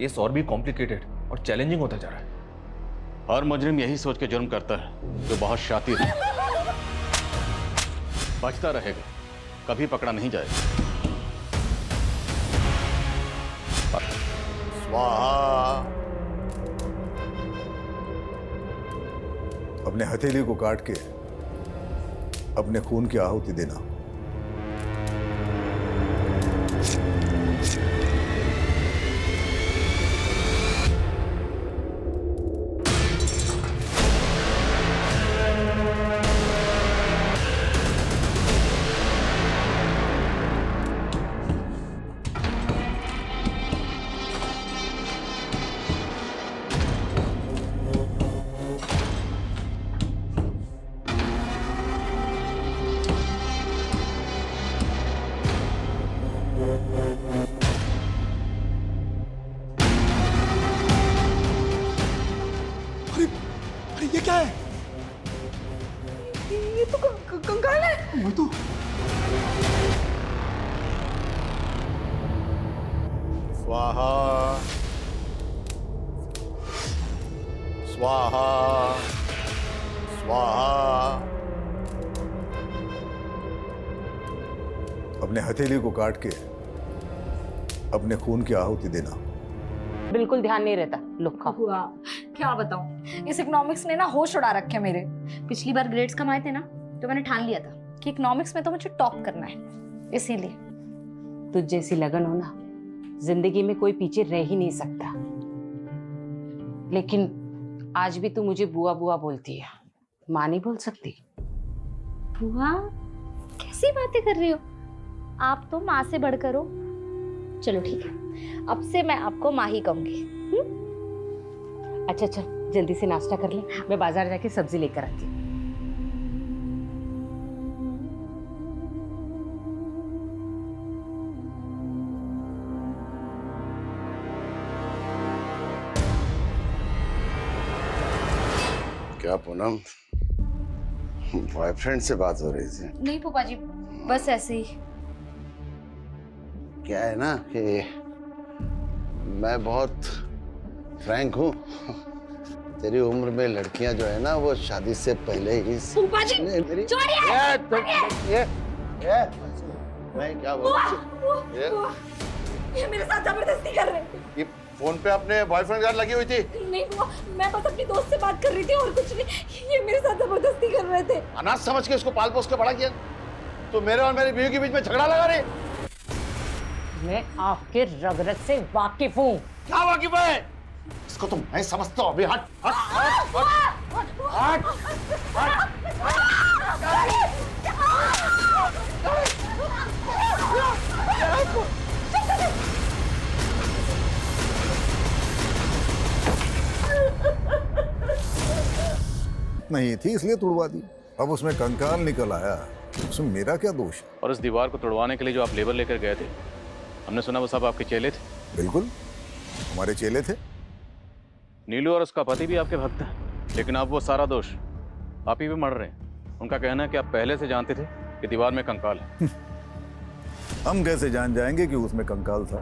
Case और भी complicated और चैलेंजिंग होता जा रहा है। हर मुजरिम यही सोच के जुर्म करता है जो बहुत शातिर है, बचता रहेगा, कभी पकड़ा नहीं जाएगा। स्वाहा। अपने हथेली को काट के अपने खून की आहुति देना। ये क्या है? ये तो कंकाल है। वो तो स्वाहा स्वाहा स्वाहा। अपने हथेली को काट के अपने खून की आहुति देना। बिल्कुल ध्यान नहीं रहता। लुक्का हुआ क्या बताऊं, इस इकोनॉमिक्स ने ना होश उड़ा रखे मेरे। पिछली बार ग्रेड्स कम आए थे ना, तो मैंने ठान लिया था कि इकोनॉमिक्स में तो मुझे टॉप करना है, इसीलिए। तुझ जैसी लगन हो ना, जिंदगी में कोई पीछे रह ही नहीं सकता। लेकिन आज भी तू मुझे बुआ बुआ बोलती है, माँ नहीं बोल सकती। बुआ कैसी बातें कर रही हो, आप तो माँ से बढ़कर हो। चलो ठीक है, अब से मैं आपको माँ ही कहूंगी। अच्छा चल जल्दी से नाश्ता कर ले, मैं बाजार जाके सब्जी लेकर आती हूँ। क्या पूनम, बॉयफ्रेंड से बात हो रही थी? नहीं पापा जी, बस ऐसे ही। क्या है ना कि मैं बहुत फ्रैंक हूँ। तेरी उम्र में लड़कियां जो है ना, वो शादी से पहले ही पापा जी मेरी छोड़िए। मैं क्या बोल, ये मेरे साथ जबरदस्ती कर रहे हैं। ये फोन पे अपने बॉयफ्रेंड के साथ लगी हुई थी? नहीं बुआ, मैं बस अपनी दोस्त से बात कर रही थी और कुछ नहीं। ये मेरे साथ जबरदस्ती कर रहे थे। अनाथ समझ के उसको पाल पोस के बड़ा किया, तो मेरे और मेरी बीवी के बीच में झगड़ा लगा रही। मैं आपके रग रग से वाकिफ हूँ। क्या वाकिफ है? इसको तो मैं समझता हूँ। अभी हट हट हट हट नहीं थी इसलिए तुड़वा दी। अब उसमें कंकाल निकल आया, उसमें मेरा क्या दोष है? और इस दीवार को तोड़वाने के लिए जो आप लेबर लेकर गए थे, हमने सुना वो सब आपके चेले थे। बिल्कुल, हमारे चेले थे। नीलू और उसका पति भी आपके भक्त हैं, लेकिन अब वो सारा दोष आप ही पे मर रहे हैं। उनका कहना है कि आप पहले से जानते थे कि दीवार में कंकाल है। हम कैसे जान जाएंगे कि उसमें कंकाल था?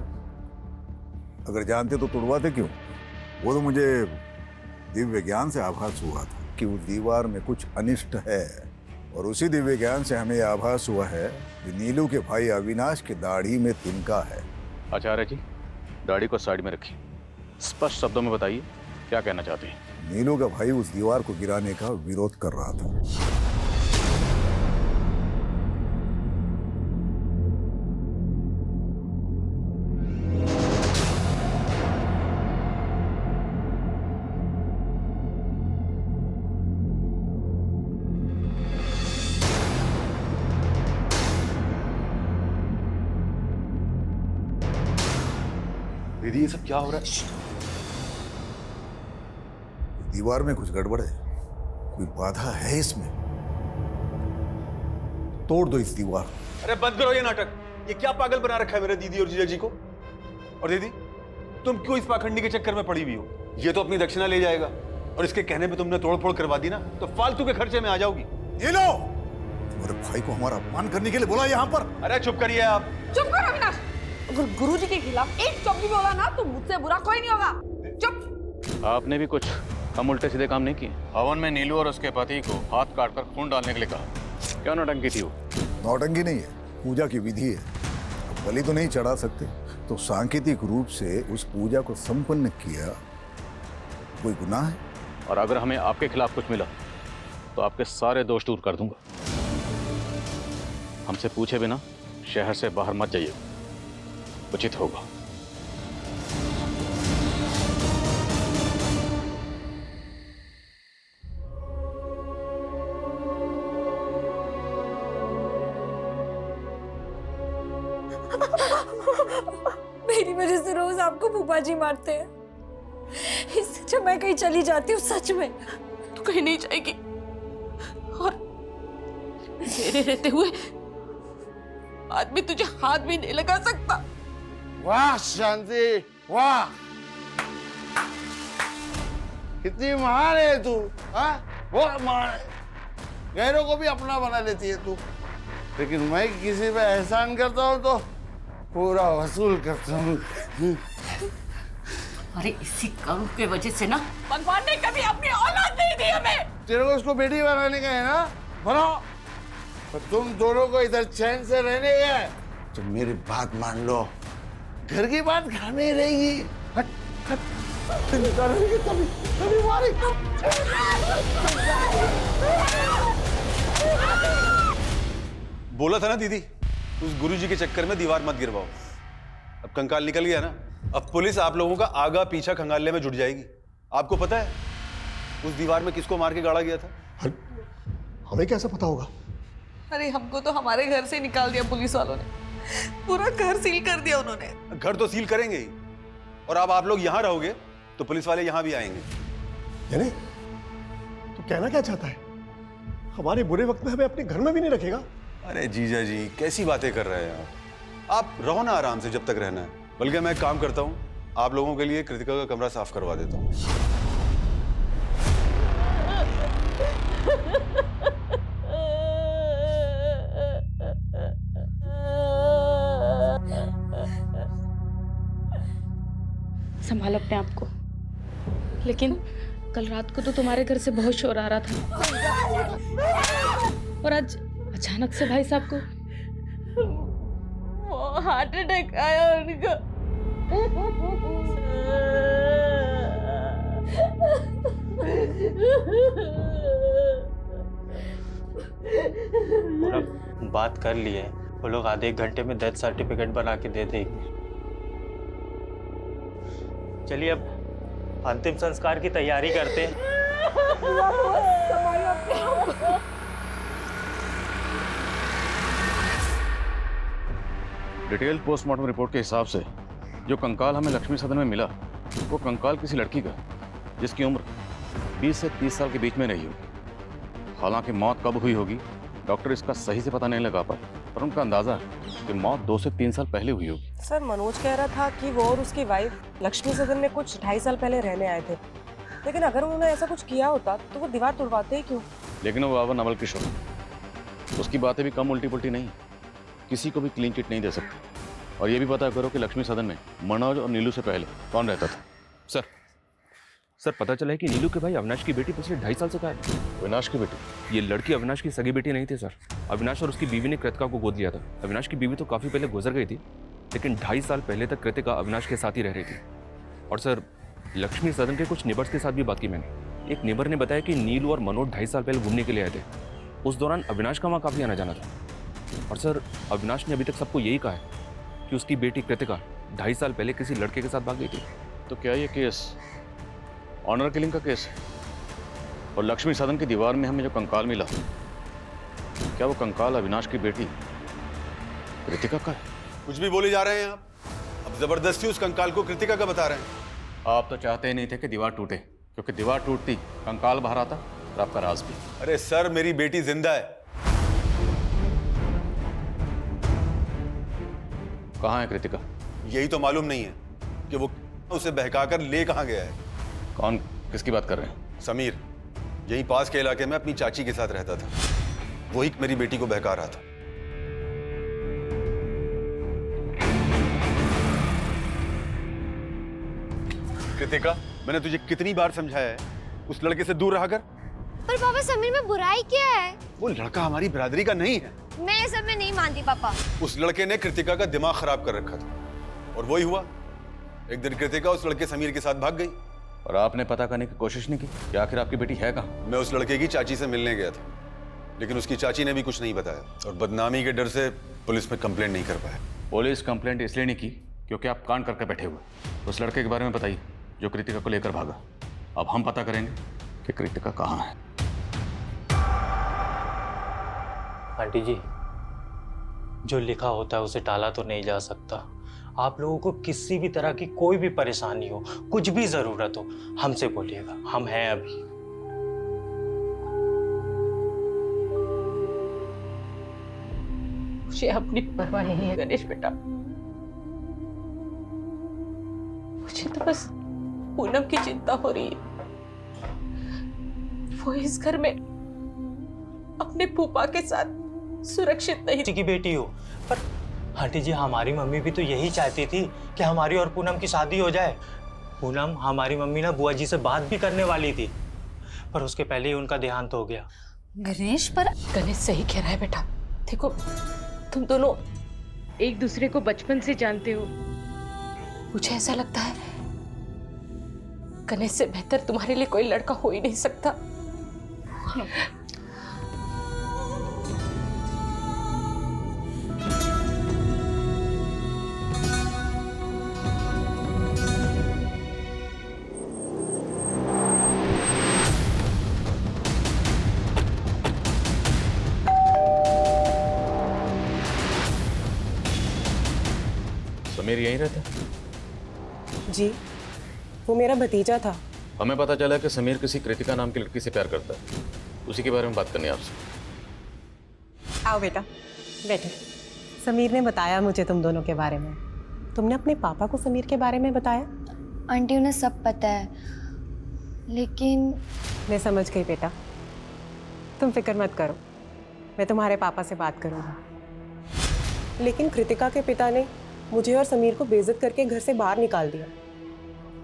अगर जानते तो तुड़वाते क्यों? वो तो मुझे दिव्य ज्ञान से आभास हुआ था कि उस दीवार में कुछ अनिष्ट है, और उसी दिव्य ज्ञान से हमें आभास हुआ है कि नीलू के भाई अविनाश की दाढ़ी में तिनका है। आचार्य जी, दाढ़ी को साइड में रखिए, स्पष्ट शब्दों में बताइए क्या कहना चाहते हैं। नीलू का भाई उस दीवार को गिराने का विरोध कर रहा था। दीदी ये सब क्या हो रहा है? दीवार में कुछ गड़बड़ है, कोई बाधा है इसमें। तोड़ दो इस दीवार। अरे बंद करो ये नाटक। ये क्या पागल बना रखा है मेरे दीदी और जीजा जी को? और दीदी, तुम क्यों इस पाखंडी के चक्कर में पड़ी हुई हो? ये तो अपनी दक्षिणा ले जाएगा, और इसके कहने पे तुमने तोड़-फोड़ करवा दी ना, तो फालतू के खर्चे में आ जाओगी। ये लो, तुम्हारे भाई को हमारा अपमान करने के लिए बोला यहाँ पर। अरे चुप करिए आप। चुप करो अविनाश, अगर गुरुजी के खिलाफ एक शब्द भी बोला ना तो मुझसे बुरा कोई नहीं होगा। चुप। आपने भी कुछ कम उल्टे सीधे काम नहीं किए। हवन में नीलू और उसके पति को हाथ काटकर खून डालने के लिए कहा। क्या नौटंकी थी वो? नौटंकी नहीं है, पूजा की विधि है। बलि तो नहीं चढ़ा सकते, तो सांकेतिक रूप से उस पूजा को संपन्न किया, कोई गुनाह है? और अगर हमें आपके खिलाफ कुछ मिला तो आपके सारे दोष दूर कर दूंगा। हमसे पूछे बिना शहर से बाहर मत जाइए, उचित होगा। मेरी वजह से रोज आपको फूफा जी मारते हैं। इससे जब मैं कहीं चली जाती हूँ सच में तो कहीं नहीं जाएगी, और मेरे रहते हुए आदमी तुझे हाथ भी नहीं लगा सकता। वाह शांति, वाह, कितनी महान है तू। हाँ, बहुत महान है। गैरों को भी अपना बना लेती है तू, लेकिन मैं किसी पे एहसान करता हूँ तो पूरा वसूल करता हूँ। अरे इसी करू के वजह से ना भगवान ने कभी अपनी औलाद नहीं दी हमें। तेरे को उसको बेटी बनाने का है ना, बनाओ। पर तुम दोनों को इधर चैन से रहने गए तो मेरी बात मान लो, घर की बात घर में ही रहेगी। हट हट, निकालेंगे तभी तभी मारेंगे। बोला था ना दीदी, उस गुरुजी के चक्कर में दीवार मत गिरवाओ। अब कंकाल निकल गया ना, अब पुलिस आप लोगों का आगा पीछा खंगालने में जुट जाएगी। आपको पता है उस दीवार में किसको मार के गाड़ा गया था? हमें कैसे पता होगा? अरे हमको तो हमारे घर से निकाल दिया पुलिस वालों ने, पूरा घर सील कर दिया उन्होंने। घर तो सील करेंगे ही, और अब आप लोग यहाँ रहोगे तो पुलिस वाले यहाँ भी आएंगे। यानी तू कहना क्या चाहता है? हमारे बुरे वक्त में हमें अपने घर में भी नहीं रखेगा? अरे जीजा जी, कैसी बातें कर रहे हैं आप रहो ना आराम से जब तक रहना है। बल्कि मैं एक काम करता हूँ, आप लोगों के लिए कृतिका का कमरा साफ करवा देता हूँ। संभाल अपने आप को। लेकिन कल रात को तो तुम्हारे घर से बहुत शोर आ रहा था, और आज अचानक से भाई साहब को हार्ट अटैक आया उनको। पूरा बात कर लिए, वो लोग आधे एक घंटे में डेथ सर्टिफिकेट बना के दे देंगे। चलिए अब अंतिम संस्कार की तैयारी करते हैं। डिटेल पोस्टमार्टम रिपोर्ट के हिसाब से जो कंकाल हमें लक्ष्मी सदन में मिला, वो कंकाल किसी लड़की का जिसकी उम्र 20 से 30 साल के बीच में रही होगी। हालांकि मौत कब हुई होगी डॉक्टर इसका सही से पता नहीं लगा पाए, पर उनका अंदाजा है कि मौत 2 से 3 साल पहले हुई होगी। सर, मनोज कह रहा था कि वो और उसकी वाइफ लक्ष्मी सदन में कुछ 2.5 साल पहले रहने आए थे, लेकिन अगर उन्होंने ऐसा कुछ किया होता तो वो दीवार तोड़वाते ही क्यों? लेकिन वो बाबा नवल किशोर, उसकी बातें भी कम उल्टी पुल्टी नहीं, किसी को भी क्लीन चिट नहीं दे सकते। और ये भी पता करो कि लक्ष्मी सदन में मनोज और नीलू से पहले कौन रहता था। सर पता चला है कि नीलू के भाई अविनाश की बेटी पिछले 2.5 साल से गायब है। अविनाश की बेटी? ये लड़की अविनाश की सगी बेटी नहीं थी सर। अविनाश और उसकी बीवी ने कृतिका को गोद लिया था। अविनाश की बीवी तो काफ़ी पहले गुजर गई थी, लेकिन 2.5 साल पहले तक कृतिका अविनाश के साथ ही रह रही थी। और सर लक्ष्मी सदन के कुछ नेबर्स के साथ भी बात की मैंने। एक नेबर ने बताया कि नीलू और मनोज 2.5 साल पहले घूमने के लिए आए थे। उस दौरान अविनाश का वहाँ काफ़ी आना जाना था। और सर अविनाश ने अभी तक सबको यही कहा है कि उसकी बेटी कृतिका 2.5 साल पहले किसी लड़के के साथ भाग गई थी। तो क्या ये केस ऑनर किलिंग का केस है? और लक्ष्मी सदन की दीवार में हमें जो कंकाल मिला, क्या वो कंकाल अविनाश की बेटी कृतिका का है? कुछ भी बोले जा रहे हैं आप। अब जबरदस्ती उस कंकाल को कृतिका का बता रहे हैं। आप तो चाहते ही नहीं थे कि दीवार टूटे, क्योंकि दीवार टूटती कंकाल बाहर आता और आपका राज भी। अरे सर, मेरी बेटी जिंदा है। कहाँ है कृतिका? यही तो मालूम नहीं है कि वो उसे बहकाकर ले कहाँ गया है। कौन, किसकी बात कर रहे हैं? समीर, यहीं पास के इलाके में अपनी चाची के साथ रहता था। वही मेरी बेटी को बहका रहा था। कृतिका, मैंने तुझे कितनी बार समझाया है उस लड़के से दूर रहा कर। पर पापा समीर में बुराई क्या है? वो लड़का हमारी बिरादरी का नहीं है। मैं ये सब में नहीं मानती पापा। उस लड़के ने कृतिका का दिमाग खराब कर रखा था और वही हुआ। एक दिन कृतिका उस लड़के समीर के साथ भाग गई। और आपने पता करने की कोशिश नहीं की कि आखिर आपकी बेटी है कहाँ? मैं उस लड़के की चाची से मिलने गया था, लेकिन उसकी चाची ने भी कुछ नहीं बताया और बदनामी के डर से पुलिस में कंप्लेंट नहीं कर पाया। पुलिस कंप्लेंट इसलिए नहीं की क्योंकि आप कान करके बैठे हुए। उस लड़के के बारे में बताइए जो कृतिका को लेकर भागा। अब हम पता करेंगे कि कृतिका कहाँ है। आंटी जी, जो लिखा होता है उसे टाला तो नहीं जा सकता। आप लोगों को किसी भी तरह की कोई भी परेशानी हो, कुछ भी जरूरत हो, हमसे बोलिएगा, हम हैं अभी। मुझे अपनी परवाह नहीं है गणेश बेटा। मुझे तो बस पूनम की चिंता हो रही है। वो इस घर में अपने फूफा के साथ सुरक्षित नहीं। की बेटी हो, पर आंटी जी हमारी मम्मी भी तो यही चाहती थी कि हमारी और पूनम की शादी हो जाए। पूनम, हमारी मम्मी ना बुआ जी से बात भी करने वाली थी, पर उसके पहले ही उनका देहांत हो गया। गणेश, पर गणेश सही कह रहा है बेटा। देखो, तुम दोनों एक दूसरे को बचपन से जानते हो। मुझे ऐसा लगता है गणेश से बेहतर तुम्हारे लिए कोई लड़का हो ही नहीं सकता। समीर यहीं रहता? जी, वो मेरा भतीजा था। हमें पता चला कि समीर किसी कृतिका नाम की लड़की से प्यार करता है। उसी के बारे में बात करनी है आपसे। आओ बेटा, बैठो। समीर ने बताया मुझे तुम दोनों के बारे में। तुमने अपने पापा को समीर के बारे में बताया? आंटी उन्हें सब पता है, लेकिन मैं समझ गई बेटा, तुम फिक्र मत करो, मैं तुम्हारे पापा से बात करूँगी। लेकिन कृतिका के पिता ने मुझे और समीर को बेइज्जत करके घर से बाहर निकाल दिया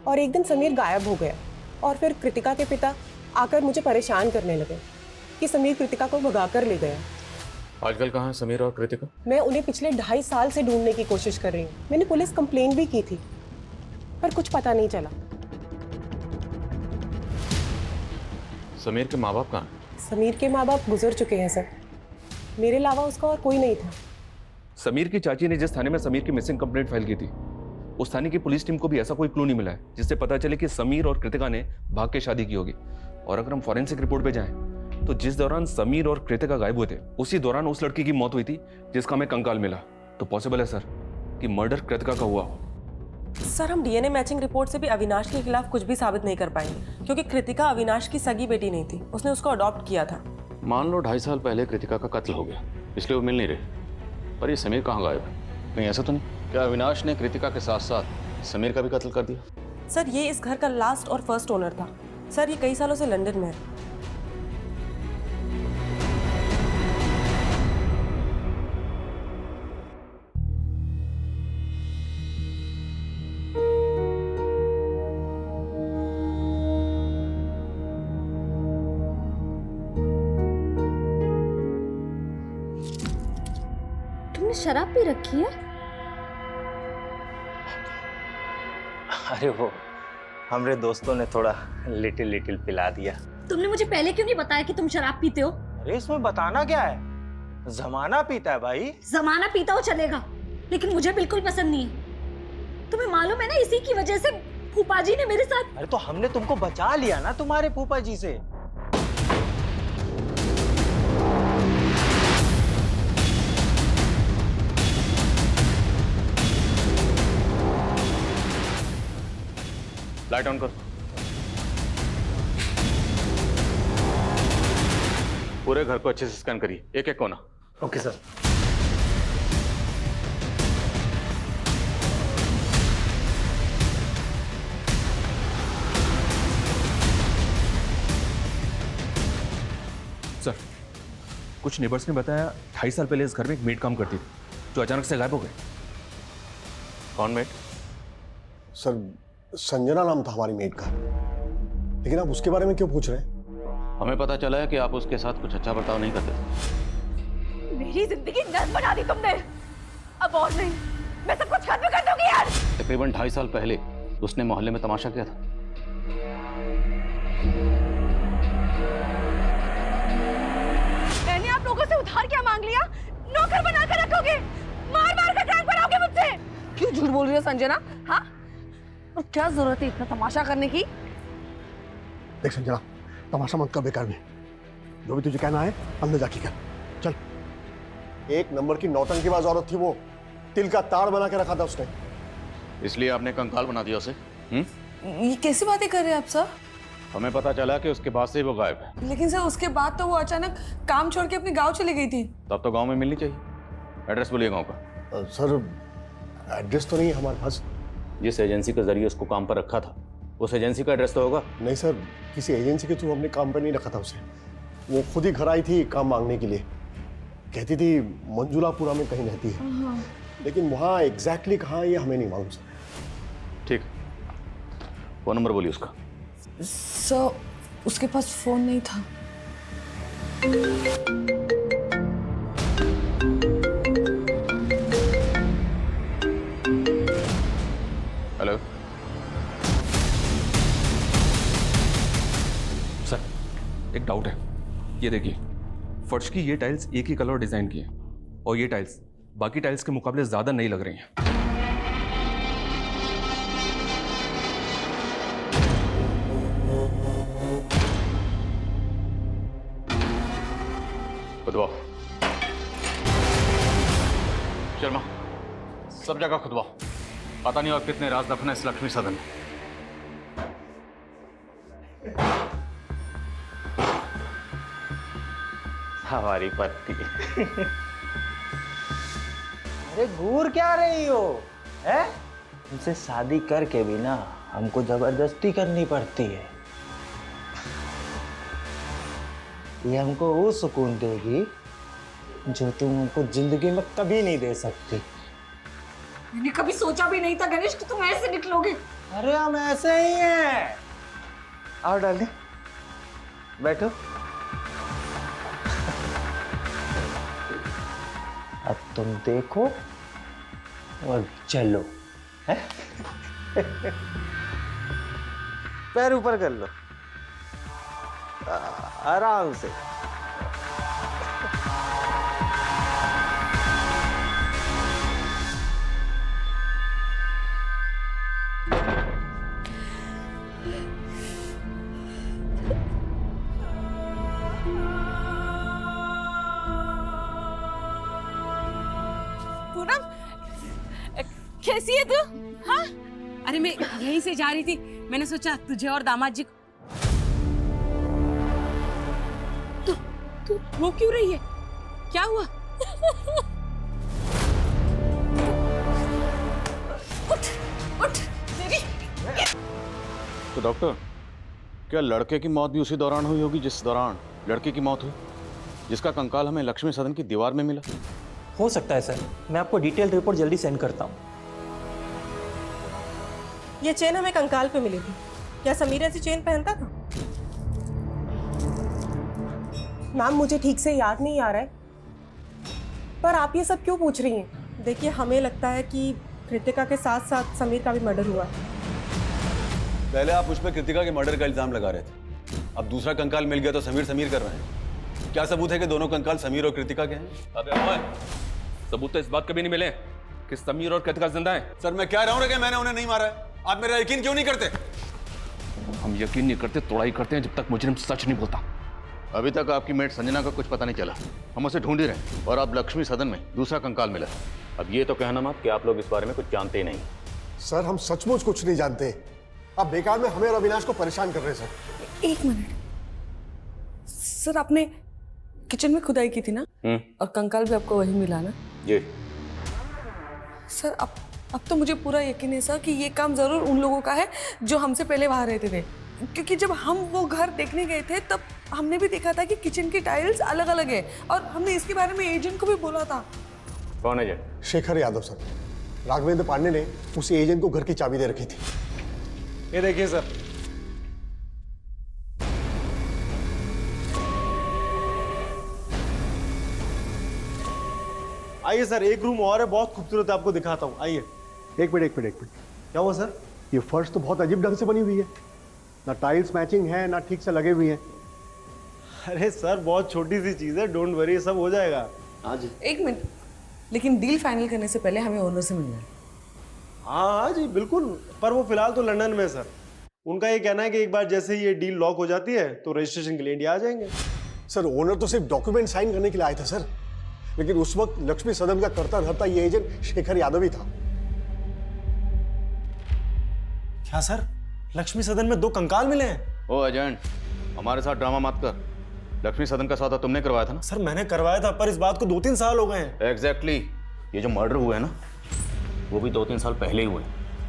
और एक दिन समीर गायब हो गया। और फिर कृतिका के पिता आकर मुझे परेशान करने लगे कि समीर कृतिका को भगा कर ले गया। आजकल कहाँ है समीर और कृतिका? मैं उन्हें पिछले 2.5 साल से ढूंढने की कोशिश कर रही हूँ। मैंने पुलिस कंप्लेंट भी की थी, पर कुछ पता नहीं चला। समीर के माँ बाप कहाँ? समीर के माँ बाप गुजर चुके हैं सर। मेरे अलावा उसका और कोई नहीं था। समीर की चाची ने जिस थाने में समीर की मिसिंग कंप्लेंट फाइल की थी, उस थाने की पुलिस टीम को भी ऐसा कोई क्लू नहीं मिला है जिससे पता चले कि समीर और कृतिका ने भाग के शादी की होगी। और अगर हम फॉरेंसिक रिपोर्ट पे जाएं, तो जिस दौरान समीर और कृतिका गायब हुए थे, उसी दौरान उस लड़की की मौत हुई थी जिसका हमें कंकाल मिला। तो पॉसिबल है सर कि मर्डर कृतिका का हुआ हो। सर, हम डीएनए मैचिंग रिपोर्ट से भी अविनाश के खिलाफ कुछ भी साबित नहीं कर पाएंगे, क्योंकि कृतिका अविनाश की सगी बेटी नहीं थी, उसने उसको अडॉप्ट किया था। मान लो 2.5 साल पहले कृतिका का कत्ल हो गया, इसलिए वो मिल नहीं रहे। पर ये समीर कहाँ गायब है? नहीं, ऐसा तो नहीं? क्या अविनाश ने कृतिका के साथ साथ समीर का भी कत्ल कर दिया? सर, ये इस घर का लास्ट और फर्स्ट ओनर था। सर, ये कई सालों से लंदन में है। तुमने शराब पी रखी है? अरे वो हमारे दोस्तों ने थोड़ा लिटिल लिटिल पिला दिया। तुमने मुझे पहले क्यों नहीं बताया कि तुम शराब पीते हो? अरे इसमें बताना क्या है, जमाना पीता है भाई। जमाना पीता हो चलेगा, लेकिन मुझे बिल्कुल पसंद नहीं है। तुम्हें मालूम है ना, इसी की वजह से फूफा जी ने मेरे साथ। अरे तो हमने तुमको बचा लिया ना तुम्हारे फूफा जी से। लाइट ऑन कर। पूरे घर को अच्छे से स्कैन करिए, एक एक कोना। Okay sir. सर, कुछ नेबर्स ने बताया 2.5 साल पहले इस घर में एक मेड काम करती थी जो अचानक से गायब हो गई। कौन मेड? सर, संजना नाम था हमारी मेड का, लेकिन आप उसके बारे में क्यों पूछ रहे हैं? हमें पता चला है कि आप उसके साथ कुछ अच्छा बर्ताव नहीं करते थे। मेरी जिंदगी नर्क बना दी तुमने। अब और नहीं, मैं सब कुछ खत्म कर दूंगी यार। तकरीबन 2.5 साल पहले उसने मोहल्ले में तमाशा किया था। मैंने आप लोगों से उधार क्या मांग लिया? नौकर बना कर रखोगे, मार मार कर टांग भराओगे मुझसे। क्यों झूठ बोल रही हो संजना? हाँ, और क्या जरूरत है इतना तमाशा करने की? देख संजना, तमाशा मत कर बेकार में। जो भी तुझे कहना है अंदर जाके कर। चल। एक नंबर की नौटंकीबाज औरत थी वो, तिल का ताड़ बना के रखा था उसने। इसलिए आपने कंकाल बना दिया उसे? ये कैसी बातें कर रहे हैं आप सर? हमें पता चला कि उसके बाद से ही वो गायब है। लेकिन सर उसके बाद तो वो अचानक काम छोड़ के अपने गांव चली गई थी। तब तो गांव में मिलनी चाहिए। एड्रेस बोलिए गांव का। सर एड्रेस तो नहीं है हमारे पास। जिस एजेंसी के जरिए उसको काम पर रखा था, उस एजेंसी का एड्रेस तो होगा? नहीं सर, किसी एजेंसी के थ्रू हमने काम पर नहीं रखा था उसे। वो खुद ही घर आई थी काम मांगने के लिए। कहती थी मंजुलापुरा में कहीं रहती है, लेकिन वहाँ एग्जैक्टली कहाँ ये हमें नहीं मालूम सर। ठीक, फोन नंबर बोलिए उसका। सर उसके पास फोन नहीं था। हेलो सर, एक डाउट है। ये देखिए, फर्श की ये टाइल्स एक ही कलर डिजाइन की है और ये टाइल्स बाकी टाइल्स के मुकाबले ज्यादा नई लग रही हैं। खुदवाओ शर्मा, सब जगह खुदवाओ। पता नहीं और कितने राज दफन है इस लक्ष्मी सदन में। हमारी पत्नी। अरे घूर क्या रही हो? हैं? उनसे शादी करके भी ना हमको जबरदस्ती करनी पड़ती है। ये हमको वो सुकून देगी जो तुम हमको जिंदगी में कभी नहीं दे सकती। मैंने कभी सोचा भी नहीं था गणेश कि तुम ऐसे निकलोगे। अरे हम ऐसे ही हैं। आओ डार्लिंग, बैठो। अब तुम देखो और चलो। हैं? पैर ऊपर कर लो, आराम से। पूनम, कैसी है तू? हाँ? अरे मैं यहीं से जा रही थी, मैंने सोचा तुझे और दामाद जी को। तू वो क्यों रही है? क्या हुआ? उठ, उठ, तेरी। तो डॉक्टर, क्या लड़के की मौत भी उसी दौरान हुई होगी जिस दौरान लड़की की मौत हुई, जिसका कंकाल हमें लक्ष्मी सदन की दीवार में मिला? हो सकता है सर, मैं आपको डिटेल रिपोर्ट जल्दी सेंड करता हूँ। ये चेन हमें कंकाल पे मिली थी। क्या समीर ऐसी चेन पहनता था? मैम मुझे ठीक से याद नहीं आ रहा है, पर आप ये सब क्यों पूछ रही हैं? देखिए हमें लगता है कि कृतिका के साथ साथ समीर का भी मर्डर हुआ है। पहले आप उस पर कृतिका के मर्डर का इल्जाम लगा रहे थे, अब दूसरा कंकाल मिल गया तो समीर समीर कर रहे हैं। क्या सबूत है कि दोनों कंकाल समीर और कृतिका के हैं? अबे ओए, सबूत तो इस बात कभी नहीं मिले कि समीर और कृतिका जिंदा हैं। सर मैं कह रहा हूँ कि मैंने उन्हें नहीं मारा है, आप मेरा यकीन क्यों नहीं करते? हम यकीन नहीं करते, तोड़ाई करते हैं जब तक मुजरिम सच नहीं बोलता। अभी तक आपकी मेट संजना का कुछ पता नहीं चला, हम उसे ढूंढ ही रहे हैं और अब लक्ष्मी सदन में दूसरा कंकाल मिला। अब ये तो कहना मत कि आप लोग इस बारे में कुछ जानते ही नहीं। सर हम सचमुच कुछ नहीं जानते, आप बेकार में हमें और अविनाश को परेशान कर रहे हैं सर। एक मिनट सर, आपने किचन में खुदाई की थी ना, और कंकाल भी आपको वही मिला ना? जी सर अब तो मुझे पूरा यकीन है सर कि ये काम जरूर उन लोगों का है जो हमसे पहले वहां रहते थे, क्योंकि जब हम वो घर देखने गए थे तब हमने भी देखा था कि किचन की टाइल्स अलग अलग है, और हमने इसके बारे में एजेंट को भी बोला था। कौन एजेंट? शेखर यादव सर। राघवेंद्र पांडे ने उसी एजेंट को घर की चाबी दे रखी थी। ये देखिए सर। आइए सर, एक रूम और है, बहुत खूबसूरत है, आपको दिखाता हूँ। आइए। एक मिनट। क्या हुआ सर? ये फर्श तो बहुत अजीब ढंग से बनी हुई है, ना टाइल्स मैचिंग है ना ठीक से लगे हुए हैं। अरे सर, बहुत छोटी सी चीज़ है, डोंट वरी, सब हो जाएगा। हाँ जी। एक मिनट, लेकिन डील फाइनल करने से पहले हमें ओनर से मिलना है। हाँ जी बिल्कुल, पर वो फिलहाल तो लंदन में सर। उनका ये कहना है कि एक बार जैसे ये डील लॉक हो जाती है तो रजिस्ट्रेशन के लिए इंडिया आ जाएंगे। सर, ओनर तो सिर्फ डॉक्यूमेंट साइन करने के लिए आए थे सर, लेकिन उस वक्त लक्ष्मी सदन का करता धरता ये एजेंट शेखर यादव ही था। क्या सर, लक्ष्मी सदन में 2 कंकाल मिले हैं? ओ एजेंट, हमारे साथ ड्रामा मत कर। लक्ष्मी सदन का सौदा तुमने करवाया था ना? सर मैंने करवाया था, पर इस बात को 2-3 साल हो गए हैं। एग्जैक्टली। ये जो मर्डर हुआ है ना, वो भी 2-3 साल पहले ही हुए।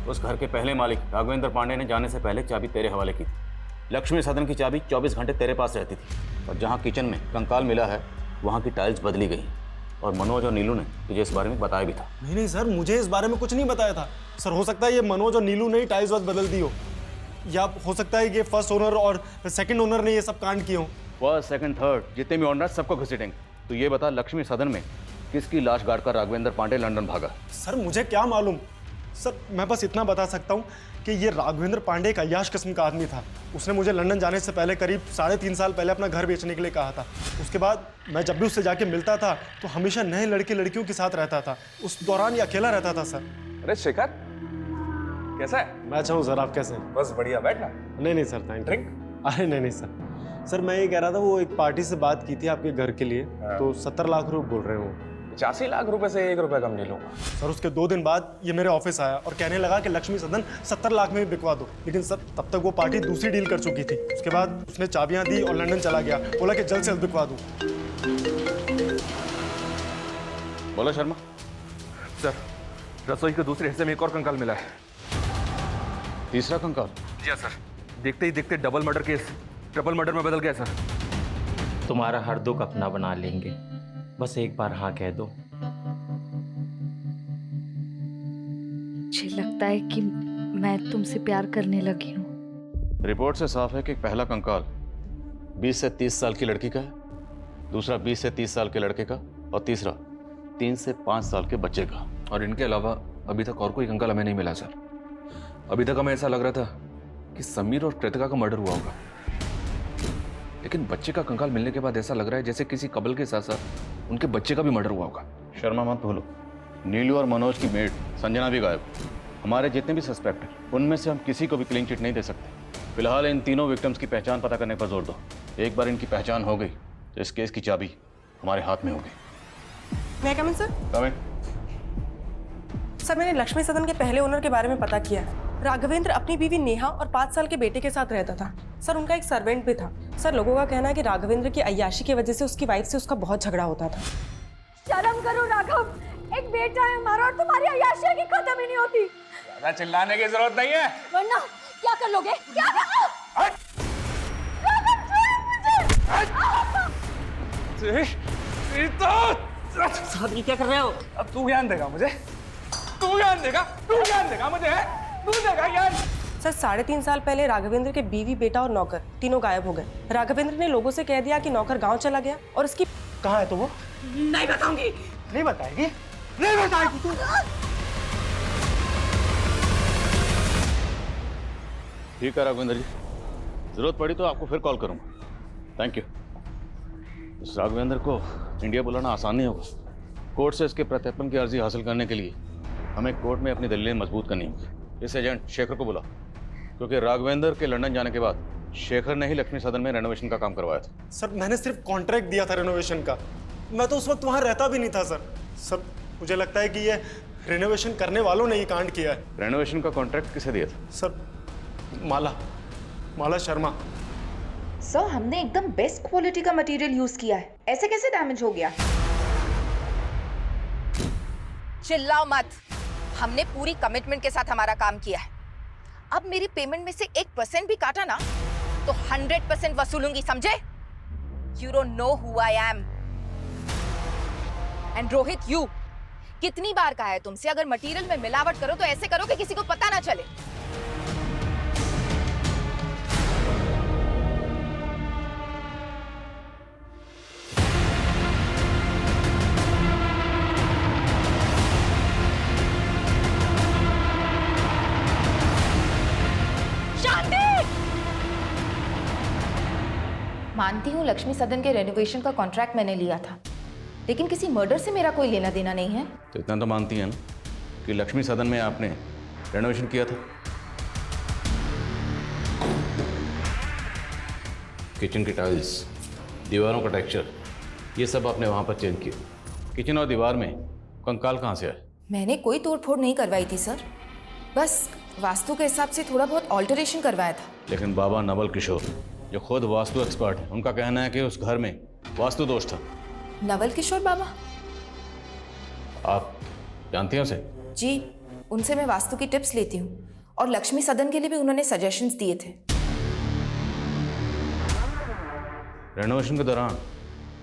उस घर के पहले मालिक राघवेंद्र पांडे ने जाने से पहले चाबी तेरे हवाले की थी। लक्ष्मी सदन की चाबी 24 घंटे तेरे पास रहती थी, और जहाँ किचन में कंकाल मिला है वहाँ की टाइल्स बदली गई, और मनोज और नीलू ने तुझे इस बारे में बताया भी था। नहीं सर, मुझे इस बारे में कुछ नहीं बताया था। सर हो सकता है ये मनोज और नीलू ने ही टाइल्स बदल दी हो, या हो सकता है कि फर्स्ट ओनर और सेकंड ओनर ने ये सब कांड किए हो। फर्स्ट, सेकंड, थर्ड जितने भी ओनर सबको घसीटेंगे। तो ये बता, लक्ष्मी सदन में किसकी लाश गाड़ कर राघवेंद्र पांडे लंदन भागा? सर मुझे क्या मालूम। सर मैं बस इतना बता सकता हूँ कि ये राघवेंद्र पांडे एक अय्याश किस्म का आदमी था। उसने मुझे लंदन जाने से पहले करीब 3.5 साल पहले अपना घर बेचने के लिए कहा था। उसके बाद मैं जब भी उससे जाके मिलता था तो हमेशा नए लड़के लड़कियों के साथ रहता था। उस दौरान ये अकेला रहता था सर। अरे शेखर, कैसा है? मैं अच्छा हूँ सर, आप कैसे हैं? बस बढ़िया, बैठना। नहीं सर, थैंक यू। अरे नहीं सर मैं ये कह रहा था, वो एक पार्टी से बात की थी आपके घर के लिए, तो 70 लाख रुपए बोल रहे हो। 85 लाख रुपए से 1 रुपया कम नहीं लूंगा। सर उसके 2 दिन बाद ये मेरे ऑफिस आया और कहने लगा कि लक्ष्मी सदन 70 लाख में भी बिकवा दो। लेकिन सर तब तक वो पार्टी दूसरी डील कर चुकी थी। उसके बाद उसने चाबियां दी और लंदन चला गया, बोला कि जल्द से जल्द बिकवा दूं। बोला शर्मा। सर रसोई के दूसरे हिस्से में एक और कंकाल मिला है। तीसरा कंकाल? जी हाँ सर, देखते ही देखते double murder case triple murder में बदल गया सर। तुम्हारा हर दुख अपना बना लेंगे, बस एक बार हाँ कह दो। मुझे लगता है कि मैं तुमसे प्यार करने लगी हूँ। रिपोर्ट से साफ है कि पहला कंकाल 20 से 30 साल की लड़की का है, दूसरा 20 से 30 साल के लड़के का, और तीसरा 3 से 5 साल के बच्चे का। और इनके अलावा अभी तक और कोई कंकाल हमें नहीं मिला सर। अभी तक हमें ऐसा लग रहा था कि समीर और कृतिका का मर्डर हुआ होगा, लेकिन बच्चे का कंकाल मिलने के बाद ऐसा लग रहा है जैसे किसी कपल के साथ साथ उनके बच्चे का भी मर्डर हुआ होगा। शर्मा मत भूलो, नीलू और मनोज की मेड संजना भी गायब। हमारे जितने भी सस्पेक्ट हैं उनमें से हम किसी को भी क्लीन चिट नहीं दे सकते। फिलहाल इन तीनों विक्टिम्स की पहचान पता करने पर जोर दो। एक बार इनकी पहचान हो गई तो इस केस की चाबी हमारे हाथ में होगी। मैं कम इन सर? कम इन। सर मैंने लक्ष्मी सदन के पहले ओनर के बारे में पता किया है। राघवेंद्र अपनी बीवी नेहा और 5 साल के बेटे के साथ रहता था। सर उनका एक सर्वेंट भी था। सर लोगों का कहना है कि राघवेंद्र की अय्याशी की वजह से उसकी वाइफ से उसका बहुत झगड़ा होता था। शर्म करो राघव, एक बेटा है हमारा और तुम्हारी अय्याशी की खत्म ही नहीं होती। ज्यादा चिल्लाने की जरूरत नहीं है, वरना क्या कर लोगे? क्या साथी क्या कर रहे हो? अब तू ज्ञान देगा मुझे, तू ज्ञान देगा मुझे, तू देगा ज्ञान। सर 3.5 साल पहले राघवेंद्र के बीवी, बेटा और नौकर तीनों गायब हो गए। राघवेंद्र ने लोगों से कह दिया कि नौकर गांव चला गया और उसकी कहाँ है तो वो? नहीं बताऊंगी। नहीं बताएगी? नहीं बताएगी तू? ठीक है राघवेंद्र जी, जरूरत पड़ी तो आपको फिर कॉल करूंगा। Thank you. इस राघवेंद्र को इंडिया बुलाना आसान नहीं होगा। कोर्ट से इसके प्रत्यर्पण की अर्जी हासिल करने के लिए हमें कोर्ट में अपनी दलीलें मजबूत करनी होगी। इस एजेंट शेखर को बुला, क्योंकि राघवेंद्र के लंदन जाने के बाद शेखर ने ही लक्ष्मी सदन में रेनोवेशन का काम करवाया था। सर मैंने सिर्फ कॉन्ट्रैक्ट दिया था रेनोवेशन का, मैं तो उस वक्त वहाँ रहता भी नहीं था सर। सर मुझे लगता है कि ये रेनोवेशन करने वालों ने ये कांड किया है। रेनोवेशन का कॉन्ट्रैक्ट किसे दिया था? सर माला शर्मा। सर हमने एकदम बेस्ट क्वालिटी का मटेरियल यूज किया है, ऐसे कैसे डैमेज हो गया? चिल्लाओ मत, हमने पूरी कमिटमेंट के साथ हमारा काम किया है। अब मेरी पेमेंट में से 1% भी काटा ना तो 100% वसूलूंगी, समझे? You don't know who I am. And Rohit, you कितनी बार कहा है तुमसे, अगर मटेरियल में मिलावट करो तो ऐसे करो कि किसी को पता ना चले। मानती हूँ लक्ष्मी सदन के रेनोवेशन का कॉन्ट्रैक्ट मैंने लिया था, लेकिन किसी मर्डर से मेरा कोई लेना देना नहीं है। तो इतना तो मानती है ना कि लक्ष्मी सदन में आपने रेनोवेशन किया था? किचन की टाइल्स, दीवारों का टेक्सचर, ये सब आपने वहाँ पर चेंज किया। किचन और दीवार में कंकाल कहाँ से आए? मैंने कोई तोड़फोड़ नहीं करवाई थी सर, बस वास्तु के हिसाब से थोड़ा बहुत ऑल्टरेशन करवाया था। लेकिन बाबा नवल किशोर जो खुद वास्तु एक्सपर्ट है, उनका कहना है कि उस घर में वास्तु दोष था। नवल किशोर बाबा? आप जानती हैं उसे? जी, उनसे मैं वास्तु की टिप्स लेती हूँ और लक्ष्मी सदन के लिए भी उन्होंने सजेशंस दिए थे। रेनोवेशन के दौरान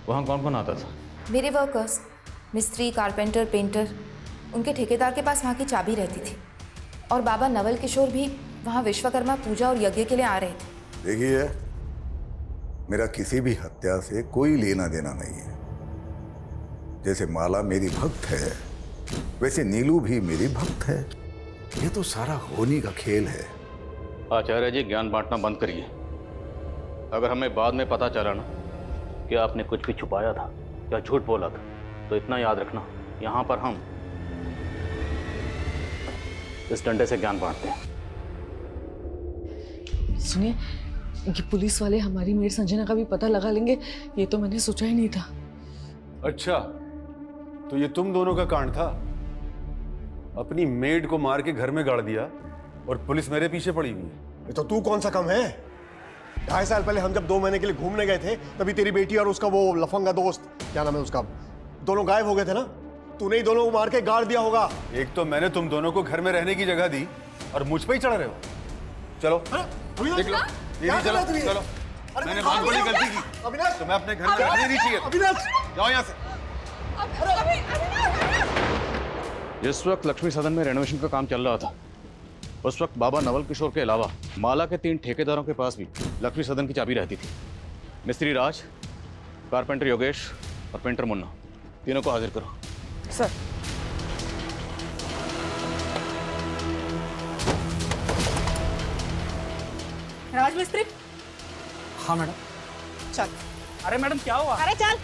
वहाँ कौन कौन आता था? मेरे वर्कर्स, मिस्त्री, कारपेंटर, पेंटर, उनके ठेकेदार के पास वहाँ की चाबी रहती थी। और बाबा नवल किशोर भी वहाँ विश्वकर्मा पूजा और यज्ञ के लिए आ रहे थे। देखिए, मेरा किसी भी हत्या से कोई लेना देना नहीं है। जैसे माला मेरी भक्त है, वैसे नीलू भी मेरी भक्त है। ये तो सारा होनी का खेल है। आचार्य जी, ज्ञान बांटना बंद करिए। अगर हमें बाद में पता चला ना कि आपने कुछ भी छुपाया था या झूठ बोला था, तो इतना याद रखना, यहाँ पर हम इस डंडे से ज्ञान बांटते हैं। सुनिए, ये पुलिस वाले हमारी मेड संजना का भी पता लगा लेंगे, ये तो मैंने सोचा ही नहीं था। अच्छा, तो ये तुम दोनों का कांड था? अपनी मेड को मार के घर में गाड़ दिया और पुलिस मेरे पीछे पड़ी हुई है। ये तो तू कौन सा कम है? 2.5 साल पहले हम जब 2 महीने के लिए घूमने गए थे, तभी तेरी बेटी और उसका वो लफंगा दोस्त, क्या नाम है उसका, दोनों गायब हो गए थे ना। तूने ही दोनों को मार के गाड़ दिया होगा। एक तो मैंने तुम दोनों को घर में रहने की जगह दी और मुझ पे ही चढ़ रहे हो। चलो देख लो, ये चलो चलो। मैंने बहुत बड़ी गलती की, अविनाश, तो मैं अपने घर में रहने नहीं चाहिए। अविनाश, जाओ यहाँ से। जिस वक्त लक्ष्मी सदन में रेनोवेशन का काम चल रहा था, उस वक्त बाबा नवल किशोर के अलावा माला के 3 ठेकेदारों के पास भी लक्ष्मी सदन की चाबी रहती थी। मिस्त्री राज, कारपेंटर योगेश और पेंटर मुन्ना, तीनों को हाजिर करो। सर। राजमिस्त्री। हाँ मैडम। चल। अरे मैडम क्या हुआ? अरे चल।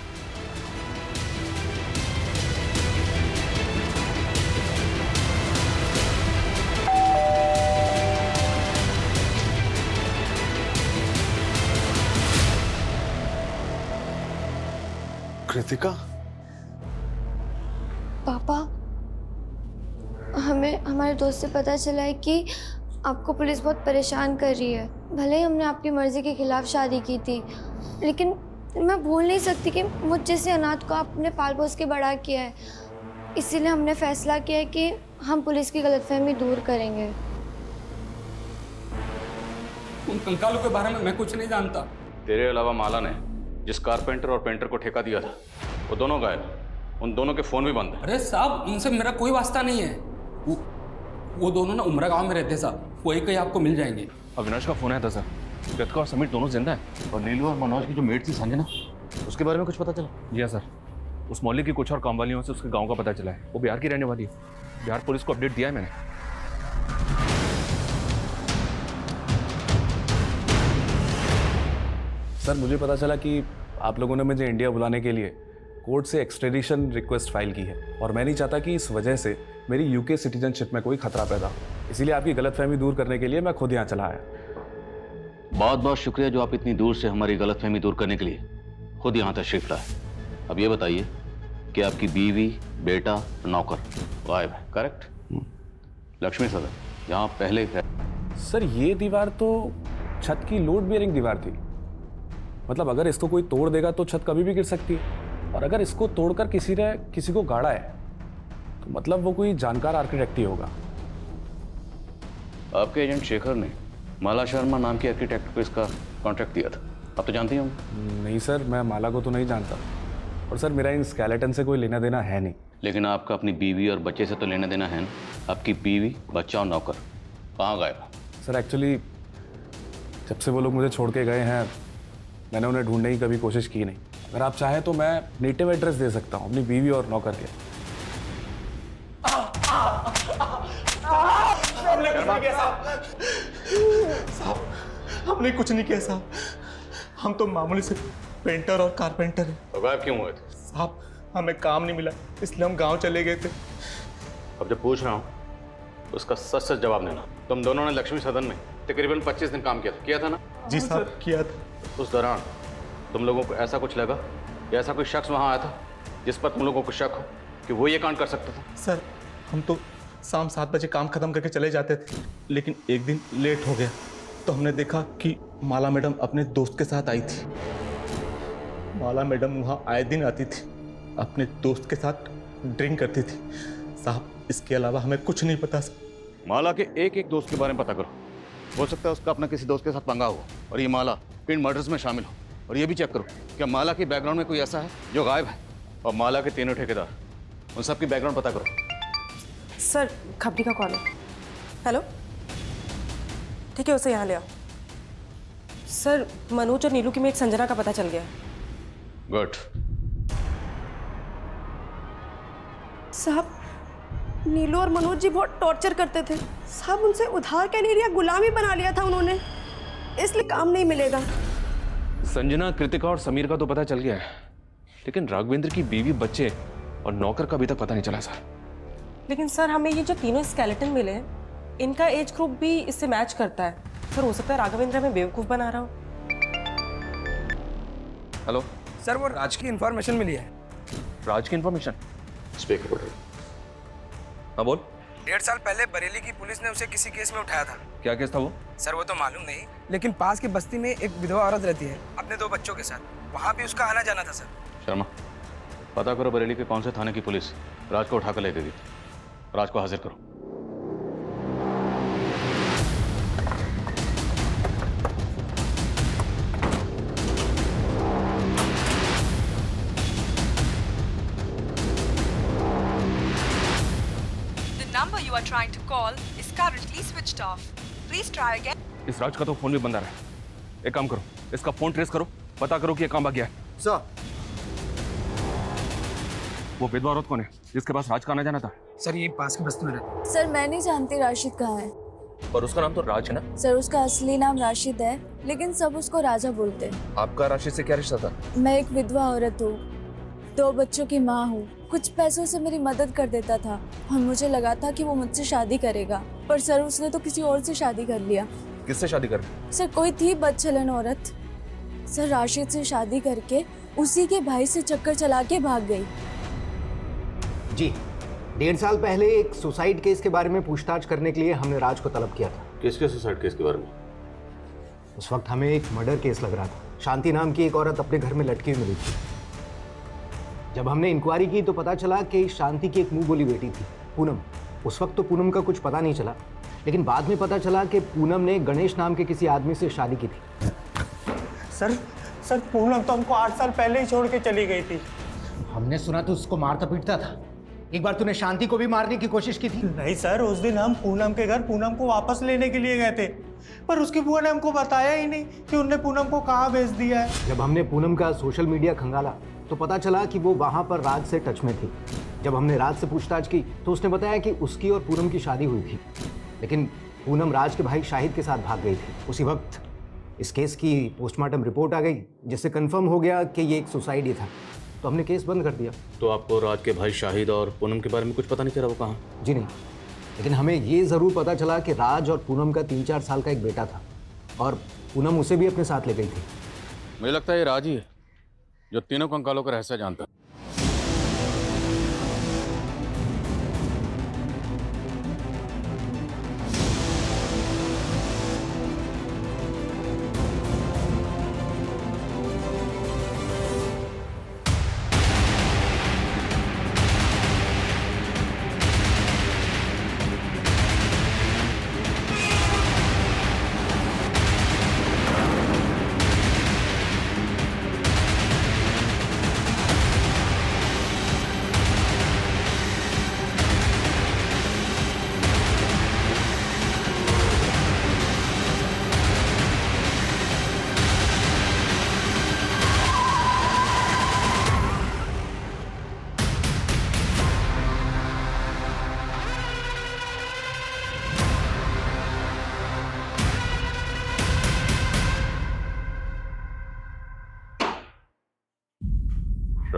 कृतिका? पापा, हमें हमारे दोस्त से पता चला है कि आपको पुलिस बहुत परेशान कर रही है। भले ही हमने आपकी मर्जी के खिलाफ शादी की थी, लेकिन मैं भूल नहीं सकती कि मुझ जैसे अनाथ को आपने पाल पोस के बड़ा किया है। इसीलिए हमने फैसला किया है कि हम पुलिस की गलतफहमी दूर करेंगे। उन कंकालों के बारे में मैं कुछ नहीं जानता। तेरे अलावा माला ने जिस कारपेंटर और पेंटर को ठेका दिया था, वो दोनों गायब। उन दोनों के फोन भी बंद है। अरे साहब, उनसे मेरा कोई वास्ता नहीं है। वो दोनों ना उमरा गांव में रहते साहब, वही कहीं आपको मिल जाएंगे। अविनाश का फोन आया था सर, कृतिका और समीर दोनों जिंदा है। और नीलू और मनोज की जो मेट थी संजना, उसके बारे में कुछ पता चला? जी हाँ सर, उस मोहल्ले की कुछ और काम वालियों से उसके गांव का पता चला है। वो बिहार की रहने वाली है। बिहार पुलिस को अपडेट दिया है मैंने। सर, मुझे पता चला कि आप लोगों ने मुझे इंडिया बुलाने के लिए कोर्ट से एक्सट्रेडिशन रिक्वेस्ट फाइल की है, और मैं नहीं चाहता कि इस वजह से मेरी यूके सिटीजनशिप में कोई खतरा पैदा हो। इसीलिए आपकी गलतफहमी दूर करने के लिए मैं खुद यहाँ चला आया। बहुत बहुत शुक्रिया जो आप इतनी दूर से हमारी गलतफहमी दूर करने के लिए खुद यहाँ तशरीफ लाए। अब ये बताइए कि आपकी बीवी, बेटा, नौकर गायब है, करेक्ट? लक्ष्मी सदन, जहाँ पहले सर, ये दीवार तो छत की लोड बेयरिंग दीवार थी। मतलब अगर इसको कोई तोड़ देगा तो छत कभी भी गिर सकती है, और अगर इसको तोड़कर किसी ने किसी को गाड़ा है तो मतलब वो कोई जानकार आर्किटेक्ट ही होगा। आपके एजेंट शेखर ने माला शर्मा नाम के आर्किटेक्ट को इसका कॉन्ट्रैक्ट दिया था, आप तो जानते ही होंगे। नहीं सर, मैं माला को तो नहीं जानता, और सर मेरा इन स्केलेटन से कोई लेना देना है नहीं। लेकिन आपका अपनी बीवी और बच्चे से तो लेना देना है ना? आपकी बीवी, बच्चा और नौकर कहाँ गए? सर एक्चुअली जब से वो लोग मुझे छोड़ के गए हैं, मैंने उन्हें ढूंढने की कभी कोशिश की नहीं। अगर आप चाहें तो मैं नेटिव एड्रेस दे सकता हूँ अपनी बीवी और नौकर के। हमने कुछ नहीं किया साहब। हमने कुछ नहीं किया साहब। हम तो मामूली से पेंटर और कारपेंटर हैं। तो गायब क्यों हुए थे? साहब हमें काम नहीं मिला इसलिए हम गांव चले गए थे। अब जब पूछ रहा हूँ उसका सच सच जवाब देना। तुम दोनों ने लक्ष्मी सदन में तकरीबन 25 दिन काम किया था ना? जी साहब किया था। उस दौरान तुम लोगों को ऐसा कुछ लगा या ऐसा कोई शख्स वहाँ आया था जिस पर तुम लोगों को शक हो कि वो ये कांड कर सकता था? सर हम तो शाम 7 बजे काम खत्म करके चले जाते थे, लेकिन एक दिन लेट हो गया तो हमने देखा कि माला मैडम अपने दोस्त के साथ आई थी। माला मैडम वहाँ आए दिन आती थी, अपने दोस्त के साथ ड्रिंक करती थी। साहब इसके अलावा हमें कुछ नहीं पता। माला के एक एक दोस्त के बारे में पता करो, हो सकता है उसका अपना किसी दोस्त के साथ पंगा हो और ये माला इन मर्डर्स में शामिल हो। और ये भी चेक करो क्या माला के बैकग्राउंड में कोई ऐसा है जो गायब है। और माला के तीनों ठेकेदार, उन सब की बैकग्राउंड पता करो। सर खपरी का कॉल है। हेलो, ठीक है उसे यहाँ ले आओ। सर मनोज और नीलू की में एक संजना का पता चल गया। गुड। साहब नीलू और मनोज जी बहुत टॉर्चर करते थे साहब, उनसे उधार क्या नहीं लिया, गुलामी बना लिया था उन्होंने, इसलिए काम नहीं मिलेगा। संजना, कृतिका और समीर का तो पता चल गया है, लेकिन राघवेंद्र की बीवी, बच्चे और नौकर का अभी तक पता नहीं चला सर। लेकिन सर हमें ये जो तीनों स्केलेटन मिले हैं इनका एज ग्रुप भी इससे मैच करता है। सर हो सकता है राघवेंद्र हमें बेवकूफ बना रहा हो। हेलो सर, वो राज की इंफॉर्मेशन मिली है। राज की इंफॉर्मेशन? स्पीकर। हाँ बोल। 1.5 साल पहले बरेली की पुलिस ने उसे किसी केस में उठाया था। क्या केस था वो? सर वो तो मालूम नहीं, लेकिन पास की बस्ती में एक विधवा औरत रहती है अपने 2 बच्चों के साथ, वहाँ भी उसका आना जाना था। सर शर्मा, पता करो बरेली के कौन से थाने की पुलिस राज को उठाकर ले गई। राज को हाजिर करो। number you are trying to call is currently switched off. Please try again. इस राज का तो फोन भी बंद आ रहा है। एक काम करो, इसका फोन ट्रेस करो, पता करो कि ये काम आ गया है। सर वो विधवा औरत कौन है जिसके पास राज का आना जाना था? सर ये पास की बस्ती में रहता है। सर मैं नहीं जानती राशिद कहाँ है। और उसका नाम तो राज है ना? सर उसका असली नाम राशिद है, लेकिन सब उसको राजा बोलते हैं। आपका राशिद से क्या रिश्ता था? मैं एक विधवा औरत हूँ, 2 बच्चों की माँ हूँ। कुछ पैसों से मेरी मदद कर देता था और मुझे लगा था कि वो मुझसे शादी करेगा, पर सर उसने तो किसी और से शादी कर लिया। किससे शादी कर? सर कोई थी बदचलन औरत। सर राशिद से शादी करके उसी के भाई से चक्कर चला के भाग गई। जी 1.5 साल पहले एक सुसाइड केस के बारे में पूछताछ करने के लिए हमने राज को तलब किया था। किसके सुसाइड केस के बारे में? उस वक्त हमें एक मर्डर केस लग रहा था। शांति नाम की एक औरत अपने घर में लटकी हुई मिली थी। जब हमने इंक्वायरी की तो पता चला कि शांति की एक मुंह बोली बेटी थी, पूनम। उस वक्त तो पूनम का कुछ पता नहीं चला, लेकिन बाद में पता चला कि पूनम ने गणेश नाम के किसी आदमी से शादी की थी। सर पूनम तो हमको 8 साल पहले ही छोड़ के चली गई थी। हमने सुना तो उसको मारता पीटता था। एक बार तूने शांति को भी मारने की कोशिश की थी। नहीं सर, उस दिन हम पूनम के घर पूनम को वापस लेने के लिए गए थे, पर उसकी बुआ ने हमको बताया ही नहीं कि उनने पूनम को कहाँ भेज दिया है। जब हमने पूनम का सोशल मीडिया खंगाला तो पता चला कि वो वहाँ पर राज से टच में थी। जब हमने राज से पूछताछ की तो उसने बताया कि उसकी और पूनम की शादी हुई थी, लेकिन पूनम राज के भाई शाहिद के साथ भाग गई थी। उसी वक्त इस केस की पोस्टमार्टम रिपोर्ट आ गई, जिससे कंफर्म हो गया कि ये एक सुसाइड ही था, तो हमने केस बंद कर दिया। तो आपको राज के भाई शाहिद और पूनम के बारे में कुछ पता नहीं चला वो कहाँ? जी नहीं, लेकिन हमें ये ज़रूर पता चला कि राज और पूनम का 3-4 साल का एक बेटा था और पूनम उसे भी अपने साथ ले गई थी। मुझे लगता है ये राज ही है जो तीनों कंकालों का रहस्य जानता है।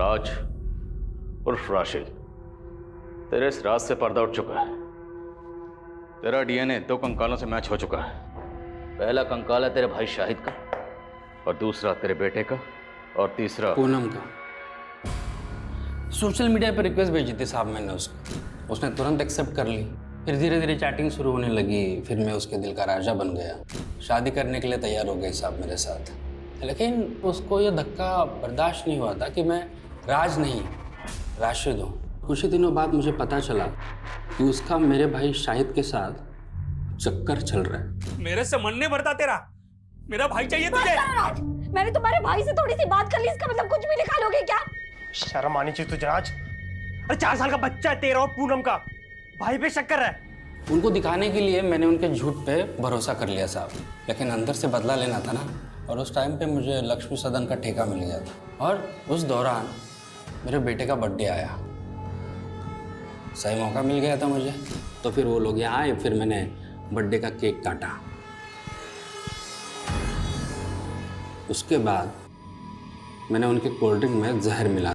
राज उर्फ राशिद, तेरे इस राज से पर्दा उठ चुका है। तेरा डीएनए 2 कंकालों से मैच हो चुका है। पहला कंकाल है तेरे भाई शाहिद का, और दूसरा तेरे बेटे का, और तीसरा पूनम का। सोशल मीडिया पर रिक्वेस्ट भेजी थी साहब मैंने उसको, उसने तुरंत एक्सेप्ट कर ली। फिर धीरे धीरे चैटिंग शुरू होने लगी, फिर मैं उसके दिल का राजा बन गया। शादी करने के लिए तैयार हो गई साहब मेरे साथ। लेकिन उसको ये धक्का बर्दाश्त नहीं हुआ था कि मैं राज नहीं राशिद हूँ। कुछ ही दिनों बाद मुझे पता चला कि उसका मेरे भाई शाहिद के साथ चक्कर चल रहा है। मेरे से मन नहीं भरता तेरा, मेरा भाई चाहिए तुझे। राज, मैंने तुम्हारे भाई से थोड़ी सी बात कर ली, इसका मतलब कुछ भी निकालोगे क्या? शर्म आनी चाहिए तुझे राज। अरे 4 साल का बच्चा है तेरा और पूनम का, भाई पे शक कर रहा है। उनको दिखाने के लिए मैंने उनके झूठ पे भरोसा कर लिया साहब, लेकिन अंदर से बदला लेना था ना। और उस टाइम पे मुझे लक्ष्मी सदन का ठेका मिल गया था, और उस दौरान मेरे बेटे का बर्थडे आया। सही मौका मिल गया था मुझे, तो फिर वो लोग यहाँ आए, फिर मैंने बर्थडे का केक काटा। उसके बाद मैंने उनके कोल्ड ड्रिंक में जहर मिला।